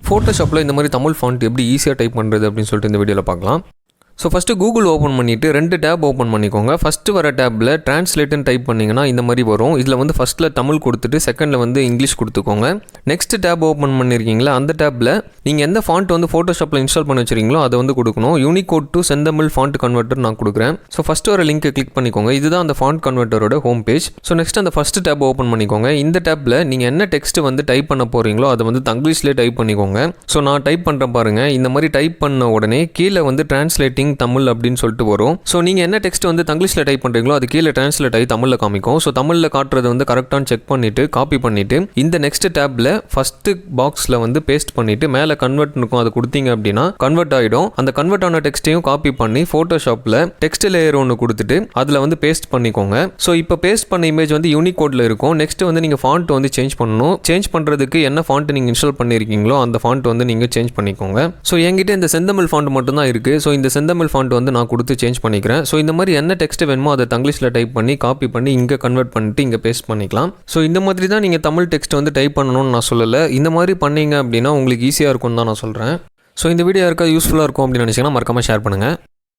ஃபோட்டோஷாப்பில் இந்த மாதிரி தமிழ் ஃபாண்ட் எப்படி ஈஸியாக டைப் பண்ணுறது அப்படின்னு சொல்லிட்டு இந்த வீடியோவில் பார்க்கலாம். ஸோ ஃபஸ்ட்டு கூகுள் ஓப்பன் பண்ணிவிட்டு 2 டேப் ஓப்பன் பண்ணிக்கோங்க. ஃபஸ்ட்டு வர டேப்பில் ட்ரான்ஸ்லேட்டுன்னு டைப் பண்ணிங்கன்னா இந்த மாதிரி வரும். இதில் வந்து ஃபஸ்ட்டில் தமிழ் கொடுத்துட்டு செகண்டில் வந்து இங்கிலீஷ் கொடுத்துக்கோங்க. நெக்ஸ்ட் டேப் ஓப்பன் பண்ணியிருக்கீங்களா, அந்த டேப்பில் நீங்கள் எந்த ஃபாண்ட் வந்து ஃபோட்டோஷாப்பில் இன்ஸ்டால் பண்ணி வச்சுருக்கீங்களோ அதை வந்து கொடுக்கணும். யூனிகோட் டு செந்தமிழ் ஃபாண்ட் கன்வெர்ட்டர் நான் கொடுக்குறேன். ஸோ ஃபஸ்ட்டு வர லிங்க்கை கிளிக் பண்ணிக்கோங்க. இதுதான் அந்த ஃபாண்ட் கன்வெர்ட்டரோட ஹோம் பேஜ். ஸோ நெக்ஸ்ட் அந்த ஃபஸ்ட்டு டேப் ஓப்பன் பண்ணிக்கோங்க. இந்த டேப்பில் நீங்கள் என்ன டெக்ஸ்ட் வந்து டைப் பண்ண போகிறீங்களோ அதை வந்து தங்கிலீஷ்லேயே டைப் பண்ணிக்கோங்க. ஸோ நான் டைப் பண்ணுறேன் பாருங்கள். இந்த மாதிரி டைப் பண்ண உடனே கீழே வந்து டிரான்ஸ்லேட்டிங் தமிழ் அப்படின்னு சொல்லிட்டு வரும். ஸோ நீங்கள் என்ன டெக்ஸ்ட் வந்து தங்கிலீஷில் டைப் பண்ணுறீங்களோ அது கீழே டிரான்ஸ்லேட் ஆகி தமிழில் காமிக்கும். ஸோ தமிழில் காட்டுறது வந்து கரெக்டானு செக் பண்ணிவிட்டு காப்பி பண்ணிவிட்டு இந்த நெக்ஸ்ட் டேப்பில் ஃபஸ்ட்டு பாக்ஸில் வந்து பேஸ்ட் பண்ணிவிட்டு மேலே கன்வெர்ட் இருக்கும், அதை கொடுத்தீங்க அப்படின்னா கன்வெர்ட் ஆகிடும். அந்த கன்வெர்ட் ஆன டெக்ஸ்ட்டையும் காப்பி பண்ணி ஃபோட்டோஷாப்பில் டெக்ஸ்ட் லேயர் ஒன்று கொடுத்துட்டு அதில் வந்து பேஸ்ட் பண்ணிக்கோங்க. ஸோ இப்போ பேஸ்ட் பண்ண இமேஜ் வந்து யூனிகோடில் இருக்கும். நெக்ஸ்ட் வந்து நீங்கள் ஃபாண்ட் வந்து சேஞ்ச் பண்ணணும். சேஞ்ச் பண்ணுறதுக்கு என்ன ஃபாண்ட் நீங்கள் இன்ஸ்டால் பண்ணியிருக்கீங்களோ அந்த ஃபாண்ட் வந்து நீங்கள் சேஞ்ச் பண்ணிக்கோங்க. ஸோ என்கிட்ட இந்த செந்தமிழ் ஃபாண்ட் மட்டும் தான் இருக்குது. ஸோ இந்த செந்தமிழ் ஃபாண்ட் வந்து நான் கொடுத்து சேஞ்ச் பண்ணிக்கிறேன். ஸோ இந்த மாதிரி என்ன டெக்ஸ்ட் வேணுமோ அதை தங்கிலீஷில் டைப் பண்ணி காப்பி பண்ணி இங்கே கன்வெர்ட் பண்ணிட்டு இங்கே பேஸ்ட் பண்ணிக்கலாம். ஸோ இந்த மாதிரி தான் நீங்கள் தமிழ் டெக்ஸ்ட் வந்து டைப் பண்ணணும்னு நான் சொல்லலை. இந்த மாதிரி பண்ணீங்க அப்படின்னா உங்களுக்கு ஈஸியாக இருக்கும்னு தான் நான் சொல்கிறேன். ஸோ இந்த வீடியோ யாருக்காவது யூஸ்ஃபுல்லாக இருக்கும் அப்படின்னு நினச்சிங்கன்னா மறக்காமல் ஷேர் பண்ணுங்கள்.